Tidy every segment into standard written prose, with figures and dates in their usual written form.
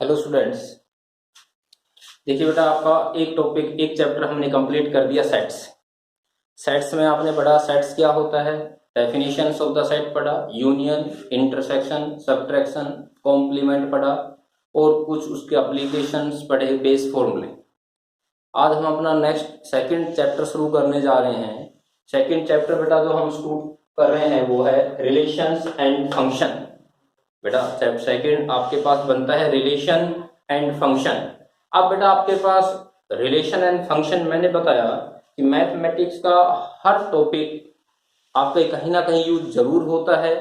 Hello students. देखिए बेटा, आपका एक चैप्टर हमने कंप्लीट कर दिया सेट्स। सेट्स में आपने पढ़ा सेट्स क्या होता है, डेफिनेशंस ऑफ द सेट पढ़ा, यूनियन, इंटरसेक्शन, सब्ट्रैक्शन, कॉम्प्लीमेंट पढ़ा और कुछ उसके एप्लीकेशंस पढ़े, बेस फॉर्मूले। आज हम अपना नेक्स्ट सेकंड चैप्टर शुरू करने जा रहे हैं। सेकंड चैप्टर बेटा जो हम शुरू कर रहे हैं वो है रिलेशंस एंड फंक्शन। बेटा सेकंड आपके पास बनता है रिलेशन एंड फंक्शन। अब बेटा आपके पास रिलेशन एंड फंक्शन, मैंने बताया कि मैथमेटिक्स का हर टॉपिक आपके कहीं ना कहीं यूज जरूर होता है।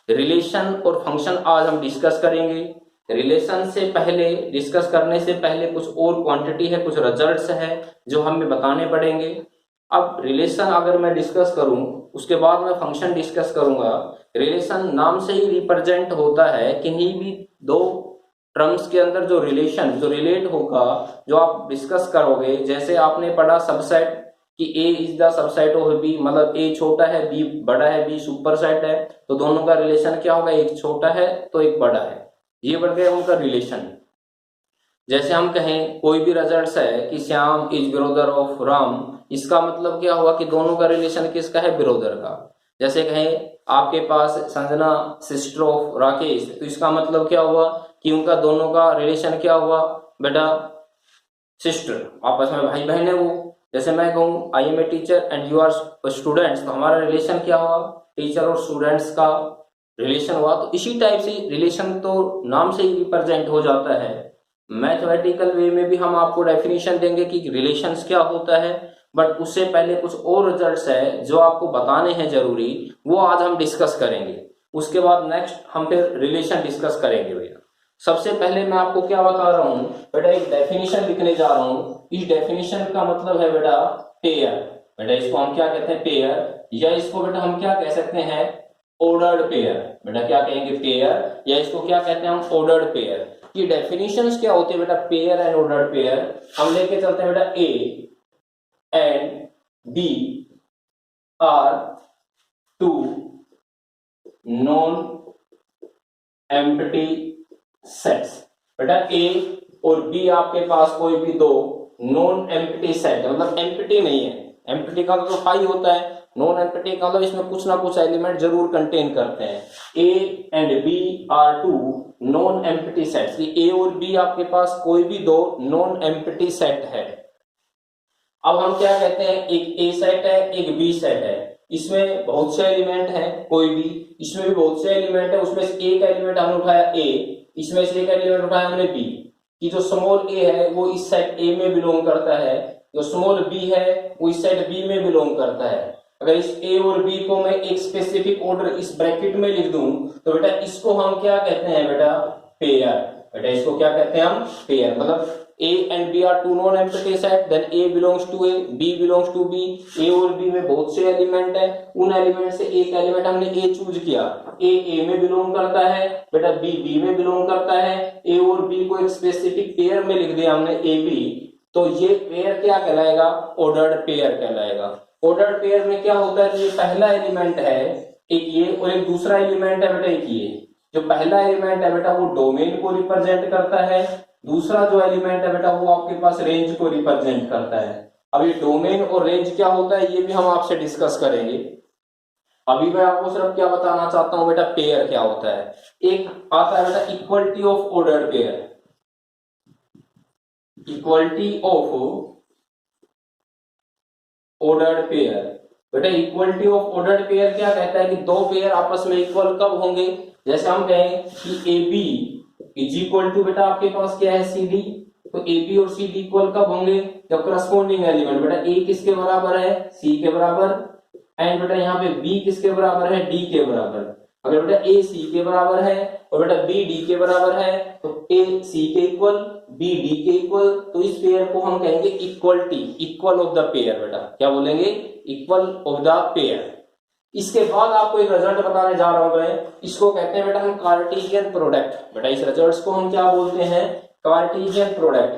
रिलेशन और फंक्शन आज हम डिस्कस करेंगे। रिलेशन से पहले, डिस्कस करने से पहले कुछ और क्वांटिटी है, कुछ रिजल्ट्स है जो हमें बताने पड़ेंगे। अब रिलेशन अगर मैं डिस्कस करूं, उसके बाद मैं फंक्शन डिस्कस करूंगा। रिलेशन नाम से ही रिप्रेजेंट होता है किन्हीं भी दो टर्म्स के अंदर जो रिलेशन, जो रिलेट होगा, जो आप डिस्कस करोगे। जैसे आपने पढ़ा सबसेट कि A is the subset of B, मतलब A छोटा है, B बड़ा है, B सुपर सेट है, तो दोनों का रिलेशन क्या होगा, एक छोटा है तो एक बड़ा है, ये बढ़ गया उनका रिलेशन। जैसे हम कहें कोई भी रिजल्ट है कि Shyam is brother of Ram, इसका मतलब क्या हुआ कि दोनों का रिलेशन किसका है, ब्रदर का। जैसे कहें आपके पास संजना सिस्टर ऑफ राकेश, तो इसका मतलब क्या हुआ कि उनका दोनों का रिलेशन क्या हुआ बेटा, सिस्टर, आपस में भाई बहन है वो। जैसे मैं कहूँ I am a teacher and you are students, तो हमारा रिलेशन क्या हुआ, टीचर और स्टूडेंट्स का रिलेशन हुआ। तो इसी टाइप से रिलेशन तो नाम से ही रिप्रेजेंट हो जाता है। मैथमेटिकल वे में भी हम आपको डेफिनेशन देंगे कि रिलेशंस क्या होता है, बट उससे पहले कुछ और रिजल्ट्स है जो आपको बताने हैं जरूरी, वो आज हम डिस्कस करेंगे। उसके बाद नेक्स्ट हम फिर रिलेशन डिस्कस करेंगे भैया। सबसे पहले मैं आपको क्या बता रहा हूं बेटा, एक डेफिनेशन लिखने जा रहा हूं। इस डेफिनेशन का मतलब है बेटा पेयर। बेटा इसको हम क्या कहते हैं, पेयर, या इसको बेटा हम क्या कह सकते हैं, ऑर्डर्ड पेयर। बेटा क्या कहेंगे, पेयर, या इसको क्या कहते हैं हम, ऑर्डर्ड पेयर। ये डेफिनेशंस क्या होते हैं बेटा, पेयर एंड ऑर्डर्ड पेयर। हम लेके चलते हैं बेटा, A and B are two non empty sets. बेटा ए और बी आपके पास कोई भी दो नॉन एम्प्टी सेट, मतलब एम्प्टी नहीं है। एम्प्टी का तो फाई होता है, नॉन एम्प्टी का मतलब इसमें कुछ ना कुछ एलिमेंट जरूर कंटेन करते हैं। A and B are two non empty sets. A और बी आपके पास कोई भी दो नॉन एम्प्टी सेट है। अब हम क्या कहते हैं, एक ए सेट है, एक बी सेट है। इसमें बहुत से एलिमेंट हैं, कोई भी, इसमें भी बहुत से एलिमेंट है। उसमें से एक एलिमेंट हमने उठाया ए, इसमें से एक एलिमेंट उठाया हमने बी। कि जो स्मॉल ए है वो इस सेट ए में बिलोंग करता है, जो स्मॉल बी है वो इस सेट बी में बिलोंग करता है। अगर इस ए और बी को मैं एक स्पेसिफिक ऑर्डर इस ब्रैकेट में लिख दूं, तो बेटा इसको हम क्या कहते हैं बेटा, पेयर। बेटा इसको क्या कहते हैं हम, पेयर। मतलब A and B are two non-empty set, then A belongs to A, B belongs to B। A और B में बहुत से एलिमेंट है, उन एलिमेंट से एक एलिमेंट हमने A चूज किया, A में बिलोंग करता है, बेटा B में बिलोंग करता है। A और B को एक स्पेसिफिक पेयर में लिख दिया हमने A B, तो ये पेयर क्या कहलाएगा, ऑर्डर्ड पेयर कहलाएगा। ऑर्डर्ड पेयर में क्या होता है, ये पहला एलिमेंट है एक ये, और एक दूसरा एलिमेंट है बेटा एक ये। जो पहला एलिमेंट है बेटा वो डोमेन को रिप्रेजेंट करता है, दूसरा जो एलिमेंट है बेटा वो आपके पास रेंज को रिप्रेजेंट करता है। अब ये डोमेन और रेंज क्या होता है ये भी हम आपसे डिस्कस करेंगे। अभी मैं आपको सिर्फ क्या बताना चाहता हूं बेटा, पेयर क्या होता है। एक आता है बेटा equality of ordered pair. Equality of ordered pair, बेटा इक्वलिटी ऑफ ऑर्डर्ड पेयर क्या कहता है कि दो पेयर आपस में इक्वल कब होंगे। जैसे हम कहें कि A B is equal to, बेटा आपके पास क्या है, सी डी। तो ए बी और सी डी इक्वल कब होंगे, जब करस्पॉन्डिंग एलिमेंट, बेटा ए किसके बराबर है, सी के बराबर, एंड बेटा यहाँ पे बी किसके बराबर है, डी के बराबर। अगर बेटा ए सी के बराबर है और बेटा बी डी के बराबर है, तो ए सी के इक्वल, बी डी के इक्वल, तो इस पेयर को हम कहेंगे equality, equal of the pair. बेटा क्या बोलेंगे, इक्वल ऑफ द पेयर। इसके बाद आपको एक रिजल्ट बताने जा रहा हूं मैं, इसको कहते हैं बेटा हम कार्टेशियन प्रोडक्ट। बेटा इस रिजल्ट को हम क्या बोलते हैं, कार्टेशियन प्रोडक्ट।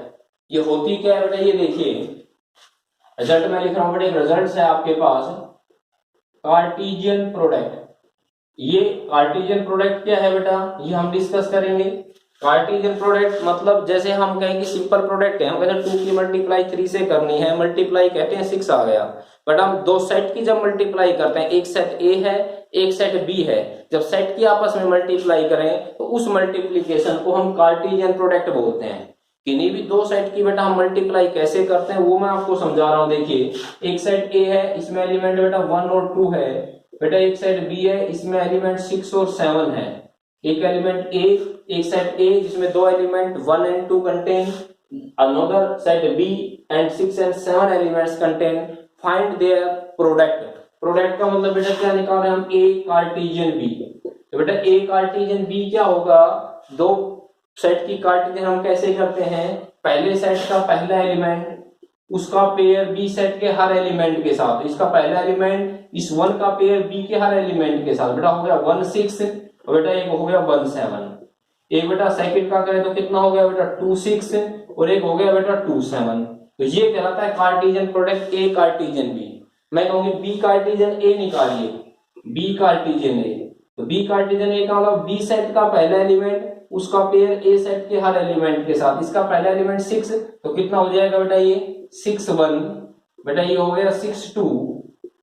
ये होती क्या है बेटा, ये देखिए रिजल्ट में लिख रहा हूं बेटा, एक रिजल्ट है आपके पास कार्टेशियन प्रोडक्ट। ये कार्टेशियन प्रोडक्ट क्या है बेटा, ये हम डिस्कस करेंगे। कार्टेशियन प्रोडक्ट मतलब जैसे हम कहें कि सिंपल प्रोडक्ट है, हम कहते हैं 2 की मल्टीप्लाई 3 से करनी है, मल्टीप्लाई कहते हैं 6 आ गया। बट हम दो सेट की जब मल्टीप्लाई करते हैं, एक सेट ए है एक सेट बी है, जब सेट की आपस में मल्टीप्लाई करें तो उस मल्टीप्लीकेशन को हम कार्टेशियन प्रोडक्ट बोलते हैं। किन्हीं भी दो सेट की बेटा हम मल्टीप्लाई कैसे करते हैं वो मैं आपको समझा रहा हूं। देखिए एक सेट ए है, इसमें एलिमेंट बेटा 1 और 2 है बेटा, एक सेट बी है, इसमें एलिमेंट 6 और 7 है। एक एलिमेंट ए, एक सेट ए जिसमें दो element 1 and 2 contain, another set B and 6 and 7 elements contain, find their product। Product का मतलब बेटा क्या निकाल रहे हैं हम, ए कार्टेशियन बी। तो बेटा ए कार्टेशियन बी क्या होगा, दो सेट की कार्टेशियन हम कैसे करते हैं, पहले सेट का पहला एलिमेंट उसका पेयर बी सेट के हर एलिमेंट के साथ, इसका पहला एलिमेंट इस 1 का पेयर बी के हर एलिमेंट के साथ, बेटा हो गया 1 6 और बेटा एक हो गया 1 7। एक बेटा सेकंड का करें तो कितना हो गया बेटा 2 6 और एक हो गया बेटा 2 7। तो ये कहलाता है Cartesian product A Cartesian B. मैं कहूंगी बी कार्टेशियन ए निकालिए, बी कार्टेशियन ए, तो बी कार्टेशियन ए का मतलब बी सेट का पहला एलिमेंट उसका पेयर ए सेट के हर एलिमेंट के साथ, इसका पहला एलिमेंट 6 तो कितना हो जाएगा बेटा ये 6 1, बेटा ये हो गया 6 2,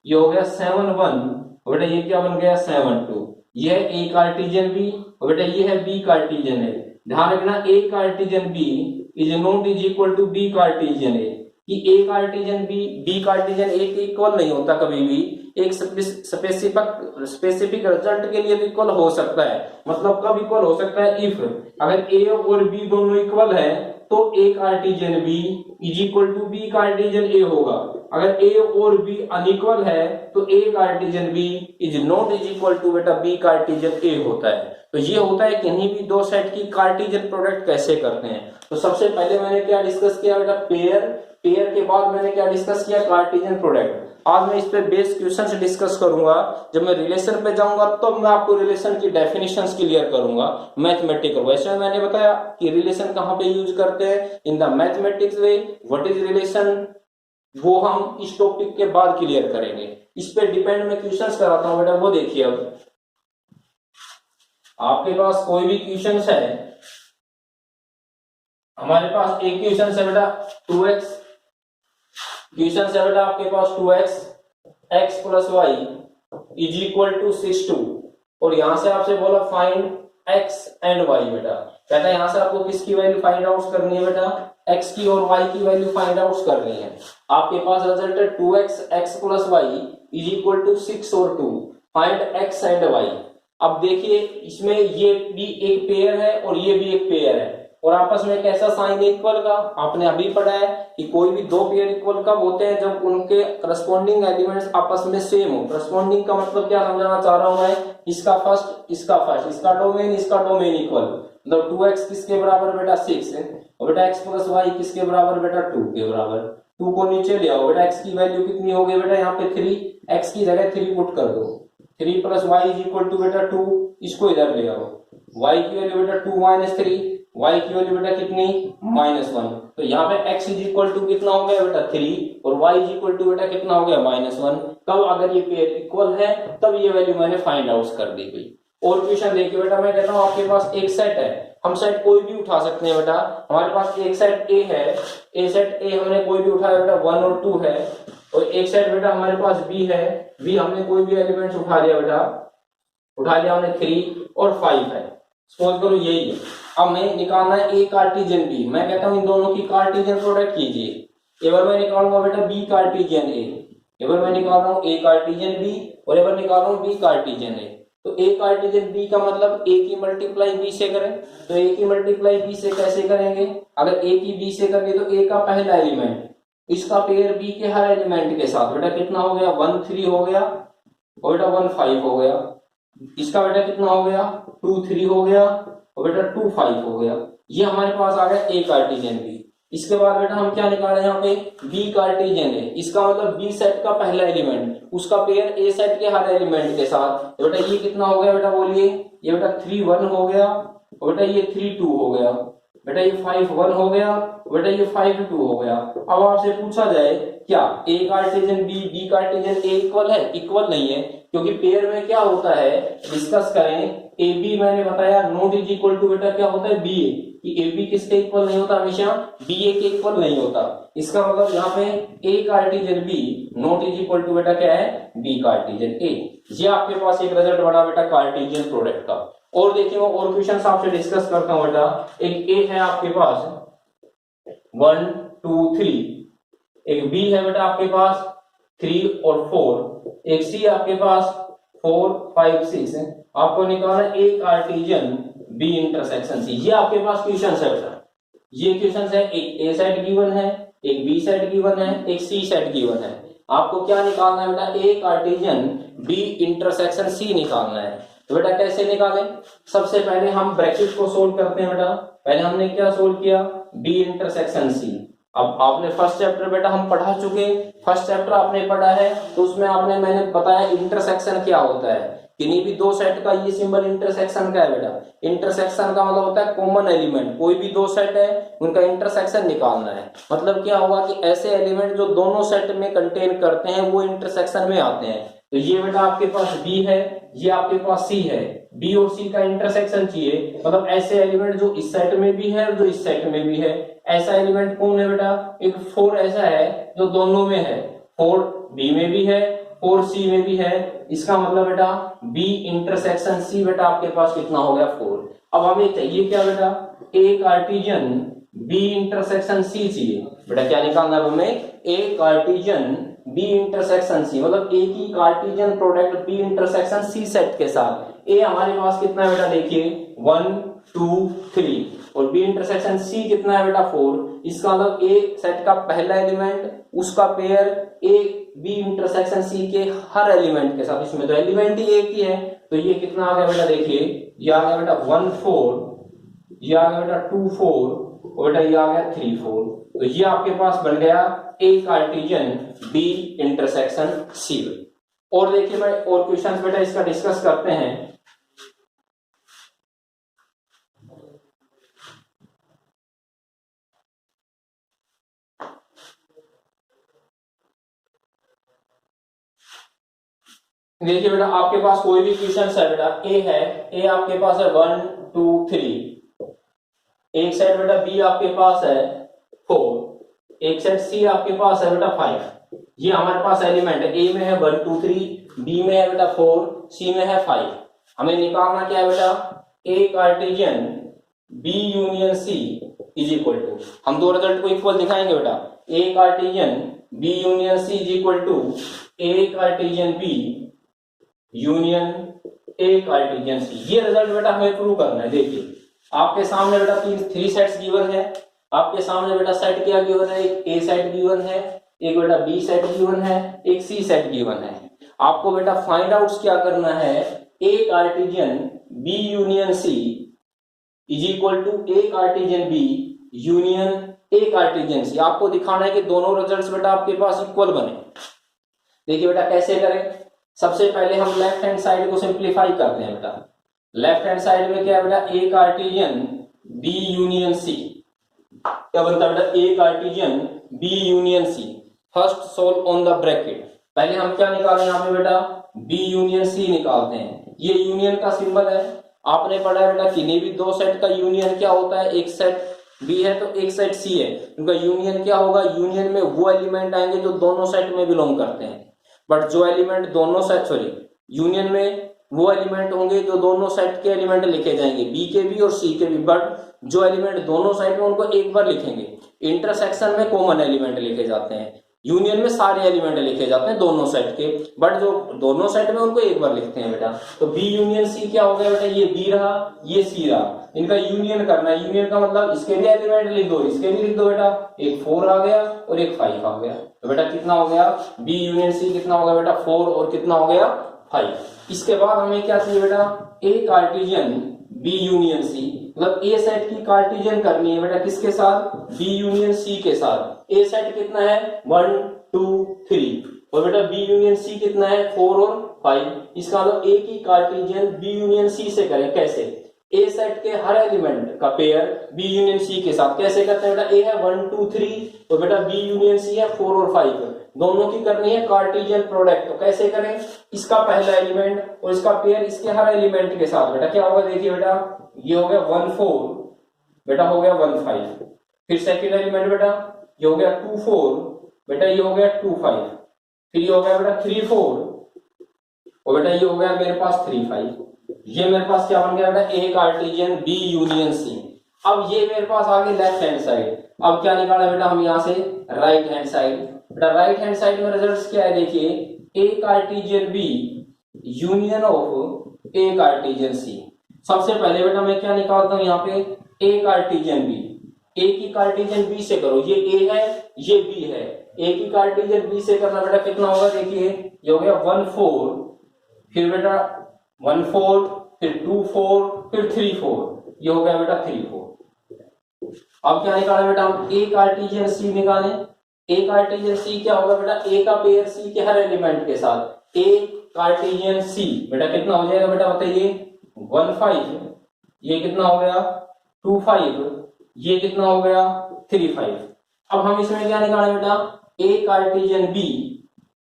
ये हो गया 7 1 और बेटा ये क्या बन गया 7 2। ये है ए कार्टेशियन बी और बेटा ये है बी कार्टेशियन ए। ध्यान रखना A Cartesian B is not is equal to B Cartesian A, कि A Cartesian B Cartesian A के इक्वल नहीं होता कभी भी। एक स्पेसिफिक रिजल्ट के लिए तो इक्वल हो सकता है, मतलब कब इक्वल हो सकता है, इफ अगर ए और बी दोनों इक्वल है तो A Cartesian B is equal to B Cartesian A होगा। अगर ए और बी अनइक्वल है तो A Cartesian B is not is equal to बेटा बी कार्टेशियन ए होता है। तो ये होता है किन्हीं भी दो सेट की कार्टेशियन प्रोडक्ट कैसे करते हैं। तो सबसे पहले मैंने क्या डिस्कस किया बेटा, पेयर के बाद मैंने क्या डिस्कस किया, कार्टेशियन प्रोडक्ट। आज मैं इस पे बेस क्वेश्चंस डिस्कस करूंगा। जब मैं रिलेशन पे जाऊंगा तो मैं आपको रिलेशन की डेफिनेशंस क्लियर करूंगा मैथमेटिकल। वैसे मैंने बताया कि रिलेशन कहां पे यूज करते हैं, in the mathematics way. What is relation वो हम इस टॉपिक के बाद क्लियर करेंगे। इस पे डिपेंड मैं क्वेश्चंस कराता हूं बेटा, वो देखिए। अब आपके पास कोई भी क्वेश्चंस है, हमारे पास एक क्वेश्चन है बेटा 2x, क्वेश्चन है बेटा आपके पास 2x x plus y is equal to 6 2 और यहां से आपसे बोला फाइंड x एंड y। बेटा कहता है यहां से आपको किसकी वैल्यू फाइंड आउट करनी है बेटा, x की और y की वैल्यू फाइंड आउट करनी है। आपके पास रिजल्ट है 2x x plus y is equal to 6 और 2, फाइंड x एंड y। अब देखिए इसमें ये भी एक पेयर है और ये भी एक पेयर है और आपस में कैसा साइन है इक्वल का, आपने अभी पढ़ा है कि कोई भी दो पेयर इक्वल कब होते हैं, जब उनके करस्पॉन्डिंग एलिमेंट्स आपस में सेम हो। करस्पॉन्डिंग का मतलब क्या समझाना चाह रहा हूं मैं, इसका फर्स्ट इसका डोमेन इक्वल, मतलब 2x किसके बराबर बेटा 6 है और बेटा x प्लस वाई किसके बराबर बेटा 2 के बराबर। 2 को नीचे ले आओ बेटा, x की वैल्यू कितनी हो गई बेटा यहाँ पे 3, x की जगह 3 पुट कर दो, 3 plus y is equal to बेटा 2, इसको इधर ले आओ, y की वैल्यू बेटा 2 माइनस 3, y की वैल्यू बेटा कितनी -1। तो यहाँ पे x इज इक्वल टू कितना हो गया बेटा 3 और y इज इक्वल टू बेटा कितना हो गया -1। कब, अगर ये पेयर इक्वल है तब ये वैल्यू मैंने फाइंड आउट कर दी गई। और क्वेश्चन देखिए बेटा, मैं कहता हूँ आपके पास एक सेट है, हम सेट कोई भी उठा सकते हैं बेटा। हमारे पास एक सेट ए है, ए सेट ए हमने कोई भी उठाया बेटा 1 और 2 है, और एक सेट बेटा हमारे पास बी है, बी हमने कोई भी एलिमेंट्स उठा लिया बेटा, उठा लिया हमने 3 और 5 है, सपोज करो यही है। अब मैं निकालना है ए कार्टेशियन बी, मैं कहता हूं इन दोनों की कार्टेशियन प्रोडक्ट कीजिए। एक बार मैं निकालूंगा बेटा बी कार्टेशियन ए, एक बार मैं निकाल रहा हूं ए कार्टेशियन बी और एक बार निकाल रहा हूं बी कार्टेशियन ए। तो ए कार्टेशियन बी का मतलब ए की मल्टीप्लाई बी से करें, तो ए की मल्टीप्लाई बी से कैसे करेंगे, अगर ए की बी से करेंगे तो ए का पहला एलिमेंट इसका पेयर बी के हर एलिमेंट के साथ, बेटा कितना हो गया 1 3 हो गया और बेटा 1 5 हो गया, इसका बेटा कितना हो गया 2 3 हो गया और बेटा 2 5 हो गया। ये हमारे पास आ गया ए कार्टेशियन बी। इसके बाद बेटा हम क्या निकाल रहे हैं यहाँ पे बी कार्टेशियन ए, इसका मतलब बी सेट का पहला एलिमेंट उसका पेयर ए सेट के हर एलिमेंट के साथ, तो बेटा ये कितना हो गया बेटा बोलिए, ये बेटा 3 1 हो गया और बेटा ये 3 2 हो गया, बेटा ये 5 1 हो गया, बेटा ये 5 2 हो गया। अब आपसे पूछा जाए क्या ए कार्टेजन बी कार्टेजन ए इक्वल है? इक्वल नहीं है, क्योंकि पेयर में क्या होता है, डिस्कस करें, ए बी मैंने बताया नॉट इज इक्वल टू बेटा क्या होता है, बी ए, कि ए बी किसके इक्वल नहीं होता, हमेशा बी ए के इक्वल नहीं होता। इसका मतलब यहाँ पे A Cartesian B not is equal to बेटा क्या है, बी कार्टेजन ए। ये आपके पास एक रिजल्ट बड़ा बेटा कार्टेशियन प्रोडक्ट का। और देखिए मैं और क्वेश्चन आपसे डिस्कस करता हूं बेटा। एक ए है आपके पास 1 2 3, एक बी है बेटा आपके पास 3 और 4, एक सी आपके पास 4 5 6 है। आपको निकालना ए कार्टेशियन बी इंटरसेक्शन सी। ये आपके पास क्वेश्चन है बेटा, ये क्वेश्चन है, एक ए सेट गिवन है, एक बी सेट गिवन है, एक सी सेट गिवन है। आपको क्या निकालना है बेटा, ए कार्टेशियन बी इंटरसेक्शन सी निकालना है। तो बेटा कैसे निकालें, सबसे पहले हम ब्रैकेट को सोल्व करते हैं बेटा। पहले हमने क्या सोल्व किया, बी इंटरसेक्शन सी। अब आपने फर्स्ट चैप्टर बेटा हम पढ़ा चुके, फर्स्ट चैप्टर आपने पढ़ा है, तो उसमें आपने मैंने बताया इंटरसेक्शन क्या होता है, किन्हीं भी दो सेट का ये सिंबल इंटरसेक्शन का है बेटा। इंटरसेक्शन का मतलब होता है कॉमन एलिमेंट, कोई भी दो सेट है उनका इंटरसेक्शन निकालना है। मतलब क्या होगा कि ऐसे एलिमेंट जो दोनों सेट में कंटेन करते हैं वो इंटरसेक्शन में आते हैं। तो ये बेटा आपके पास बी है, ये आपके पास सी है, बी और सी का इंटरसेक्शन चाहिए, मतलब ऐसे एलिमेंट जो इस सेट में भी है और जो इस सेट में भी है। ऐसा एलिमेंट कौन है बेटा, एक 4 ऐसा है जो दोनों में है, 4 बी में भी है 4 सी में भी है। इसका मतलब बेटा बी इंटरसेक्शन सी बेटा आपके पास कितना हो गया, 4। अब हमें चाहिए क्या बेटा, A Cartesian B intersection C चाहिए। बेटा क्या निकालना है हमें, A Cartesian B intersection C, मतलब ए की Cartesian product B intersection C set के साथ। ए हमारे पास कितना है बेटा, देखिए 1 2 3, और बी इंटरसेक्शन सी कितना है बेटा 4। इसका मतलब ए सेट का पहला एलिमेंट उसका pair A B intersection C के हर एलिमेंट के साथ, इसमें तो एलिमेंट ही एक ही है। तो ये कितना आ गया बेटा, देखिए ये आ गया बेटा 1 4, ये आ गया बेटा 2 4, और बेटा ये आ गया 3 4। तो ये आपके पास बन गया ए कार्टेशियन बी इंटरसेक्शन सी। और देखिए भाई और क्वेश्चंस बेटा इसका डिस्कस करते हैं। देखिए बेटा आपके पास कोई भी क्वेश्चन है बेटा, ए है, ए आपके पास है 1 2 3, एक सेट बेटा बी आपके पास है 4, एक सेट सी आपके पास है बेटा 5। ये हमारे पास एलिमेंट है, ए में है 1 2 3, बी में है बेटा 4, सी में है 5। हमें निकालना क्या है बेटा, A Cartesian B union C is equal to, हम दो रिजल्ट को इक्वल दिखाएंगे बेटा, A Cartesian B union C is equal to A Cartesian B union A Cartesian C. ये रिजल्ट बेटा हमें प्रूव करना है। देखिए आपके सामने बेटा 3 सेट्स गिवन है, आपके सामने बेटा सेट क्या गिवन है, एक ए सेट गिवन है, एक बेटा बी सेट गिवन है, एक सी सेट गिवन है। आपको बेटा फाइंड आउट क्या करना है, A Cartesian B union C is equal to A Cartesian B union A Cartesian C. आपको दिखाना है कि दोनों रिजल्ट्स बेटा आपके पास इक्वल बने। देखिए बेटा कैसे करें, सबसे पहले हम लेफ्ट हैंड साइड को सिंप्लीफाई करते हैं बेटा। लेफ्ट हैंड साइड में क्या है बेटा, A Cartesian B union C, क्या बनता है बेटा, A Cartesian B union C. First solve on the bracket, पहले हम क्या निकालें यहाँ पे बेटा, बी यूनियन सी निकालते हैं। ये यूनियन का सिंबल है, आपने पढ़ा है बेटा किन्हीं भी दो सेट का यूनियन क्या होता है, एक सेट बी है तो एक सेट सी है, उनका यूनियन क्या होगा, यूनियन में वो एलिमेंट आएंगे जो दोनों सेट में बिलोंग करते हैं। बट जो एलिमेंट दोनों सेट, सॉरी यूनियन में वो एलिमेंट होंगे जो दोनों सेट के एलिमेंट लिखे जाएंगे, बी के भी और सी के भी, बट जो एलिमेंट दोनों साइड में उनको एक बार लिखेंगे। इंटरसेक्शन में कॉमन एलिमेंट लिखे जाते हैं, यूनियन में सारे एलिमेंट लिखे जाते हैं दोनों सेट के, बट जो दोनों सेट में उनको एक बार लिखते हैं बेटा। तो बी यूनियन सी क्या हो गया बेटा, ये बी रहा ये सी रहा, इनका यूनियन करना है। यूनियन का मतलब इसके भी एलिमेंट लिख दो, इसके भी लिख दो बेटा, एक 4 आ गया और एक 5 आ गया। तो बेटा कितना हो गया, बी यूनियन सी कितना हो गया बेटा 4 और कितना हो गया 5। इसके बाद हमें क्या चाहिए बेटा, ए कार्टेशियन बी यूनियन सी, मतलब ए सेट की कार्टेशियन करनी है बेटा किसके साथ, बी यूनियन सी के साथ। ए सेट कितना है 1 2 3 और बेटा बी यूनियन सी कितना है 4 और 5। इसका मतलब ए की कार्टेशियन बी यूनियन सी से करें, कैसे, ए सेट के हर एलिमेंट का पेयर बी यूनियन सी के साथ कैसे करते हैं बेटा, ए है 1 2 3 और बेटा बी यूनियन सी है 4 और 5, दोनों की करनी है कार्टेशियन प्रोडक्ट। तो कैसे करें, इसका पहला एलिमेंट और इसका पेयर इसके हर एलिमेंट के साथ बेटा क्या होगा, देखिए बेटा ये हो गया 1 4 बेटा हो गया 1 5, फिर सेकेंड एलिमेंट बेटा ये हो गया 2 4 बेटा ये हो गया 2 5, फिर ये हो गया बेटा 3 4 और बेटा ये हो गया मेरे पास 3 5। ये मेरे पास क्या बन गया बेटा, ए कार्टेशियन बी यूनियन सी। अब ये मेरे पास आ गई लेफ्ट हैंड साइड। अब क्या निकाला बेटा हम यहाँ से, राइट हैंड साइड। बेटा राइट हैंड साइड में रिजल्ट्स क्या है, देखिए A Cartesian B union of A Cartesian C. सबसे पहले बेटा मैं क्या निकालता हूं यहाँ पे, ए कार्टेशियन बी। ए की कार्टेशियन बी से करो, ये ए है ये बी है, ए की कार्टेशियन बी से करना बेटा कितना होगा, देखिए ये हो गया 1 4, फिर बेटा 1 4 फिर 2 4 फिर 3 4, ये हो गया बेटा 3 4। अब क्या निकाला बेटा हम, ए कार्टेशियन सी निकालें। ए कार्टेशियन सी क्या होगा बेटा, ए का पेयर सी के हर एलिमेंट के साथ, ए कार्टेशियन सी बेटा कितना हो जाएगा बेटा बताइए, 1 5, ये कितना हो गया 2 5, ये कितना हो गया 3 5। अब हम इसमें क्या निकालें बेटा, A Cartesian B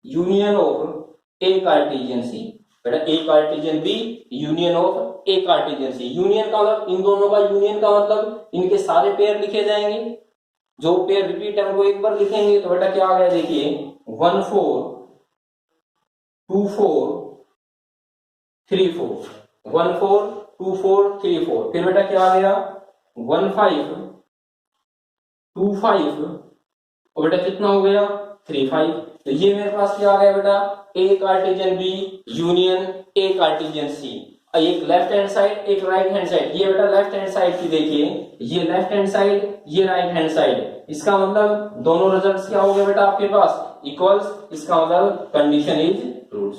union of A Cartesian C. बेटा A Cartesian B union of A Cartesian C. Union का मतलब इन दोनों का यूनियन का मतलब इनके सारे पेयर लिखे जाएंगे, जो पेयर रिपीट है वो एक बार लिखेंगे। तो बेटा क्या आ गया देखिए 1 4 2 4 3 4, 1 4 2 4 3 4, फिर बेटा क्या आ गया 1 5 2 5 और बेटा कितना हो गया 3 5। तो ये मेरे पास क्या आ गया बेटा, A Cartesian B union A Cartesian C. एक लेफ्ट हैंड साइड एक राइट हैंड साइड। ये बेटा लेफ्ट हैंड साइड की देखिए, ये लेफ्ट हैंड साइड ये राइट हैंड साइड, इसका मतलब दोनों रिजल्ट्स क्या हो गए बेटा आपके पास इक्वल्स, इसका मतलब कंडीशन इज ट्रू।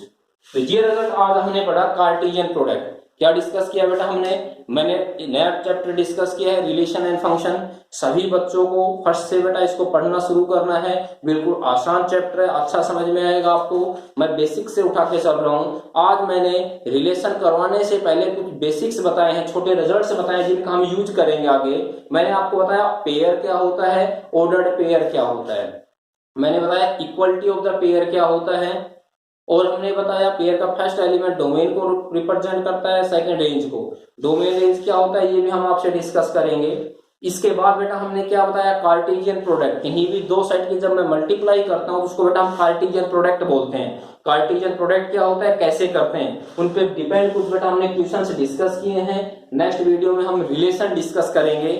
तो ये रिजल्ट आज हमने पढ़ा कार्टेशियन प्रोडक्ट। क्या डिस्कस किया बेटा हमने, मैंने नया चैप्टर डिस्कस किया है रिलेशन एंड फंक्शन। सभी बच्चों को फर्स्ट से बेटा इसको पढ़ना शुरू करना है, बिल्कुल आसान चैप्टर है, अच्छा समझ में आएगा आपको। मैं बेसिक से उठा के चल रहा हूँ। आज मैंने रिलेशन करवाने से पहले कुछ बेसिक्स बताए हैं, छोटे रिजल्ट्स बताए जिनका हम यूज करेंगे आगे। मैंने आपको बताया पेयर क्या होता है, ऑर्डर्ड पेयर क्या होता है, मैंने बताया इक्वलिटी ऑफ द पेयर क्या होता है, और हमने बताया पेयर का फर्स्ट एलिमेंट डोमेन को रिप्रेजेंट करता है, सेकंड रेंज को। डोमेन रेंज क्या होता है ये भी हम आपसे डिस्कस करेंगे। इसके बाद बेटा हमने क्या बताया, कार्टेशियन प्रोडक्ट। कहीं भी दो सेट की जब मैं मल्टीप्लाई करता हूं उसको बेटा हम कार्टेशियन प्रोडक्ट बोलते हैं। कार्टेशियन प्रोडक्ट क्या होता है, कैसे करते हैं, उन पे डिपेंड कुछ बेटा हमने क्वेश्चंस डिस्कस किए हैं। नेक्स्ट वीडियो में हम रिलेशन डिस्कस करेंगे।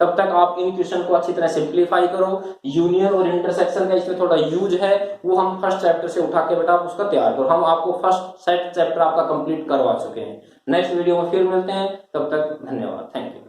तब तक आप इन क्वेश्चन को अच्छी तरह सिंप्लीफाई करो। यूनियन और इंटरसेक्शन का इसमें थोड़ा यूज है, वो हम फर्स्ट चैप्टर से उठा के बेटा आप उसका तैयार करो। हम आपको फर्स्ट सेट चैप्टर आपका कंप्लीट करवा चुके हैं। नेक्स्ट वीडियो में फिर मिलते हैं, तब तक धन्यवाद, थैंक यू।